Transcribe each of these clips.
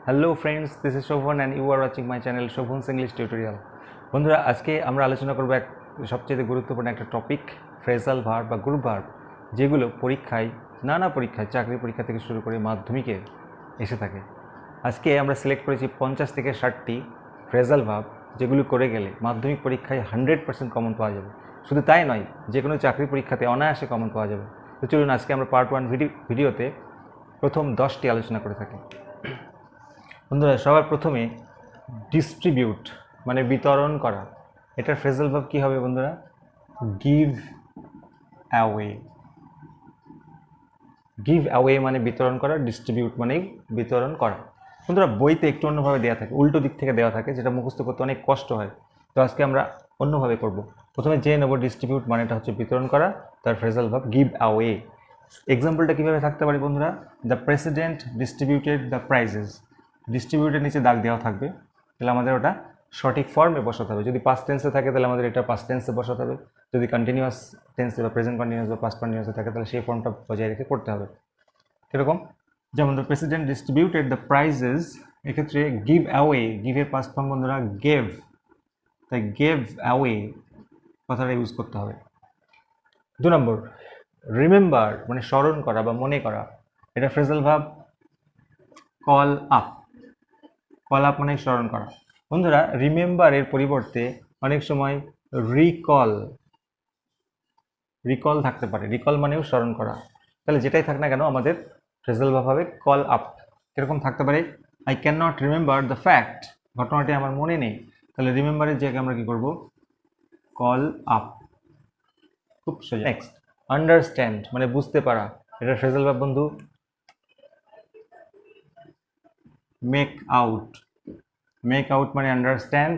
Hello friends, this is Shobhan and you are watching my channel Shobhan's English Tutorial. বন্ধুরা আজকে আমরা আলোচনা করব এক সবচেয়ে গুরুত্বপূর্ণ একটা টপিক ফ্রেজাল ভার্ব বা গ্রুপ ভার্ব যেগুলো পরীক্ষায় নানা পরীক্ষায় চাকরি পরীক্ষা থেকে শুরু করে মাধ্যমিকে এসে থাকে। আজকে আমরা সিলেক্ট করেছি 50 থেকে 60টি ফ্রেজাল ভার্ব যেগুলো করে গেলে মাধ্যমিক পরীক্ষায় 100% কমন পাওয়া যাবে। শুধু তাই নয়, যে কোনো চাকরি পরীক্ষাতে অনায়াসে কমন পাওয়া যাবে। তো চলুন আজকে আমরা পার্ট 1 ভিডিওতে প্রথম 10টি আলোচনা করে থাকি। বন্ধুরা সবার প্রথমে ডিস্ট্রিবিউট মানে বিতরণ করা, এটার ফ্রেজাল ভার্ব কী হবে বন্ধুরা? Give away. গিভ অ্যাওয়ে মানে বিতরণ করা, ডিস্ট্রিবিউট মানে বিতরণ করা। বন্ধুরা বইতে একটু অন্যভাবে দেওয়া থাকে, উল্টো দিক থেকে দেওয়া থাকে, যেটা মুখস্থ করতে অনেক কষ্ট হয়। তো আজকে আমরা অন্যভাবে করব। প্রথমে যে নেব ডিস্ট্রিবিউট মানেটা হচ্ছে বিতরণ করা, তার ফ্রেজাল ভার্ব গিভ অ্যাওয়ে। এক্সাম্পলটা কীভাবে থাকতে পারে বন্ধুরা? The president distributed the prizes. ডিস্ট্রিবিউটের নিচে দাগ দেওয়া থাকবে, তাহলে আমাদের ওটা সঠিক ফর্মে বসাতে হবে। যদি পাস্ট টেন্সে থাকে তাহলে আমাদের এটা পাস্ট টেন্সে বসাতে হবে। যদি কন্টিনিউয়াস টেন্সে বা প্রেজেন্ট কন্টিনিউয়াস বা পাস্ট কন্টিনিউয়াসে থাকে তাহলে সেই ফর্মটা বজায় রেখে করতে হবে। এরকম যেমন the president distributed the prices, এক্ষেত্রে গিভ অ্যাওয়ে, গিভের পাস্ট ফর্ম বন্ধুরা গেভ, তাই গেভ অ্যাওয়ে কথাটা ইউজ করতে হবে। 2 নম্বর রিমেম্বার মানে স্মরণ করা বা মনে করা, এটা phrasal verb call up. Call up মানে স্মরণ করা। বন্ধুরা রিমেম্বারের পরিবর্তে অনেক সময় রিকল থাকতে পারে। রিকল মানেও স্মরণ করা। তাহলে যেটাই থাক না কেন আমাদের ফ্রেজাল ভার্ব হবে কল আপ। এরকম থাকতে পারে I can not remember the fact, ঘটনাটি আমার মনে নেই। তাহলে রিমেম্বারের জায়গায় আমরা কি করব? Call up. খুব সোজা। নেক্সট আন্ডারস্ট্যান্ড মানে বুঝতে পারা, এটা ফ্রেজাল ভার্ব বন্ধু মেক আউট। মেক আউট মানে আন্ডারস্ট্যান্ড।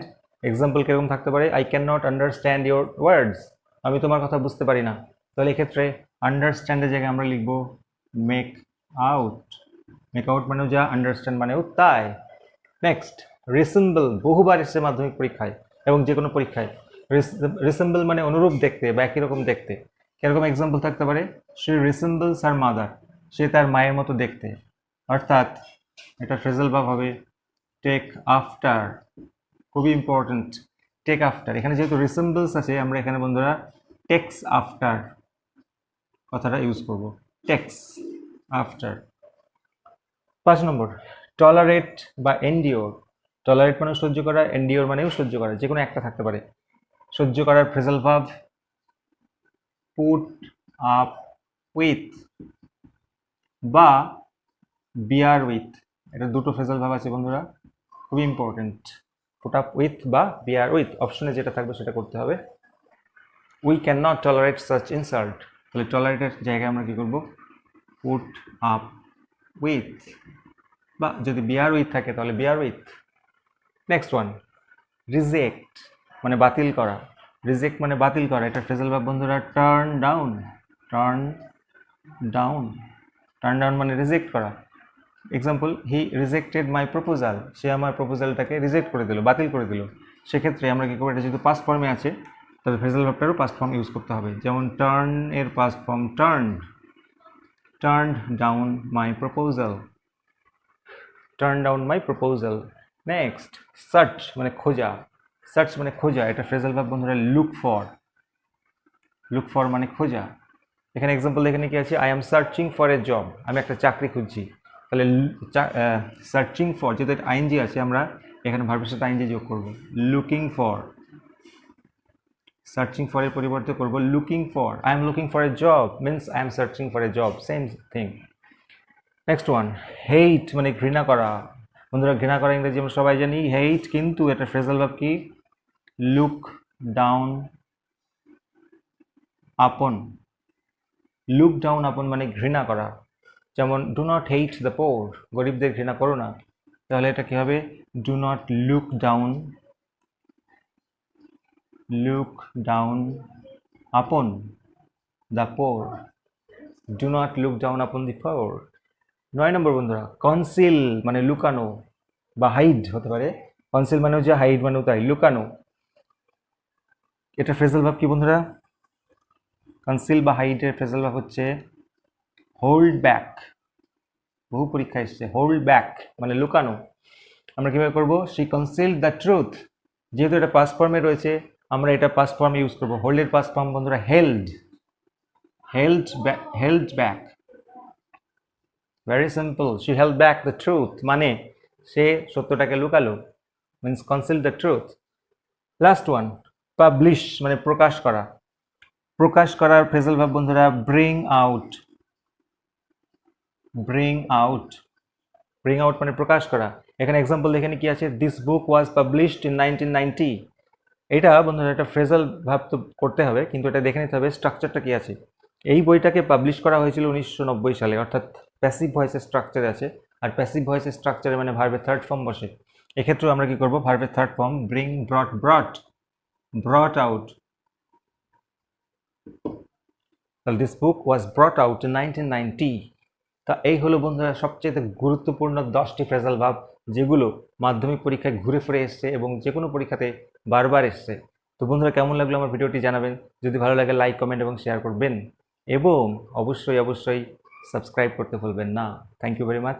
এক্সাম্পল কীরকম থাকতে পারে? I can not understand your words, আমি তোমার কথা বুঝতে পারি না। তাহলে এক্ষেত্রে আন্ডারস্ট্যান্ডের জায়গায় আমরা লিখব মেক আউট। মেক আউট মানেও যা, আন্ডারস্ট্যান্ড মানেও তাই। নেক্সট রিসেম্বল, বহুবার এসেছে মাধ্যমিক পরীক্ষায় এবং যে কোনো পরীক্ষায়। রিসেম্বল মানে অনুরূপ দেখতে বা একই রকম দেখতে। কীরকম এক্সাম্পল থাকতে পারে? সে রিসেম্বলস হার মাদার, সে তার মায়ের মতো দেখতে। অর্থাৎ এটা ফ্রেজাল ভার্ব হবে টেক আফটার। খুবই ইম্পর্টেন্ট, টেক আফটার। এখানে যেহেতু রিসেম্বলস আছে, আমরা এখানে বন্ধুরা টেক্স আফটার কথাটা ইউজ করব, টেক্স আফটার। 5 নম্বর টলারেট বা এন্ডিওর। টলারেট মানেও সহ্য করা, এন্ডিওর মানেও সহ্য করা, যে কোনো একটা থাকতে পারে। সহ্য করার phrasal verb put up with বা বিয়ার উইথ। এটা দুটো ফ্রেজাল ভার্ব আছে বন্ধুরা, খুবই ইম্পর্টেন্ট। পুট আপ উইথ বা বিয়ার উইথ, অপশনে যেটা থাকবে সেটা করতে হবে। We can not tolerate such insult, তাহলে টলারেটের জায়গায় আমরা কী করব? পুট আপ উইথ, বা যদি বিয়ার উইথ থাকে তাহলে bear with. Next one reject মানে বাতিল করা। রিজেক্ট মানে বাতিল করা, এটা ফ্রেজাল ভার্ব বন্ধুরা turn down. Turn down, turn down মানে রিজেক্ট করা। Example he rejected my proposal, সে আমার প্রপোজালটাকে রিজেক্ট করে দিল, বাতিল করে দিল। সেক্ষেত্রে আমরা কী করবো? এটা যেহেতু পাস্ট ফর্মে আছে তাহলে ফ্রেজাল ভার্বটারও পাস্ট ফর্ম ইউজ করতে হবে। যেমন টার্ন এর past form turned, turned down my proposal, turn down my proposal. Next search মানে খোঁজা। সার্চ মানে খোঁজা, এটা ফ্রেজাল ভার্ব বন্ধুরা লুক ফর। লুক ফর মানে খোঁজা। এখানে এক্সাম্পল এখানে কি আছে? I am searching for a job, আমি একটা চাকরি খুঁজছি। তাহলে সার্চিং ফর, যেহেতু একটা আইএনজি আছে, আমরা এখানে ভার্বের সাথে আইএনজি যোগ করব, লুকিং ফর। সার্চিং ফর এর পরিবর্তে করব looking for. I am looking for a job means I am searching for a job, same thing. Next one hate মানে ঘৃণা করা। বন্ধুরা ঘৃণা করা ইংরেজি আমরা সবাই জানি হেইট, কিন্তু এটা ফ্রেজাল ভার্ব কি? Look down upon. Look down upon মানে ঘৃণা করা। যেমন do not hate the poor, গরিবদের ঘৃণা করো না। তাহলে এটা কি হবে? Do not look down, look down upon the poor, do not look down upon দি পোর। 9 নম্বর বন্ধুরা কনসিল মানে লুকানো বা হাইড হতে পারে। কনসিল মানেও যে, হাইড মানেও তাই, লুকানো। এটা ফ্রেজাল ভার্ব কি বন্ধুরা? কনসিল বা হাইডের ফ্রেজাল ভার্ব হচ্ছে হোল্ড ব্যাক। বহু পরীক্ষা এসছে, হোল্ড ব্যাক মানে লুকানো। আমরা কিভাবে করব? She concealed the truth. যেহেতু এটা পাস্ট ফর্মে রয়েছে আমরা এটা পাস্ট ফর্মে ইউজ করব। হোল্ডের পাস্ট ফর্ম বন্ধুরা held, held back. Very simple, she held back the truth মানে সে সত্যটাকে লুকালো, means conceal the truth. Last one, publish মানে প্রকাশ করা। প্রকাশ করার ফ্রেজাল ভার্ব বন্ধুরা bring out. Bring out, bring out মানে প্রকাশ করা। এখানে এক্সাম্পল এখানে কি আছে? This book was published in 1990। এটা বন্ধুরা একটা ফ্রেজাল ভার্ব তো করতে হবে, কিন্তু এটা দেখে নিতে হবে স্ট্রাকচারটা কি আছে। এই বইটাকে পাবলিশ করা হয়েছিল 1990 সালে, অর্থাৎ প্যাসিভ ভয়েসের স্ট্রাকচার আছে। আর প্যাসিভ ভয়েসের স্ট্রাকচারে মানে ভার্বের থার্ড ফর্ম বসে। এক্ষেত্রেও আমরা কি করব? ভার্বের third form bring, brought out. তাহলে this book was brought out in 1990। তা এই হলো বন্ধুরা সবচেয়ে গুরুত্বপূর্ণ 10টি ফ্রেজাল ভার্ব, যেগুলো মাধ্যমিক পরীক্ষায় ঘুরে ফিরে এসছে এবং যে কোনো পরীক্ষাতে বারবার এসছে। তো বন্ধুরা কেমন লাগলো আমার ভিডিওটি জানাবেন। যদি ভালো লাগে লাইক, কমেন্ট এবং শেয়ার করবেন, এবং অবশ্যই সাবস্ক্রাইব করতে ভুলবেন না। Thank you very much.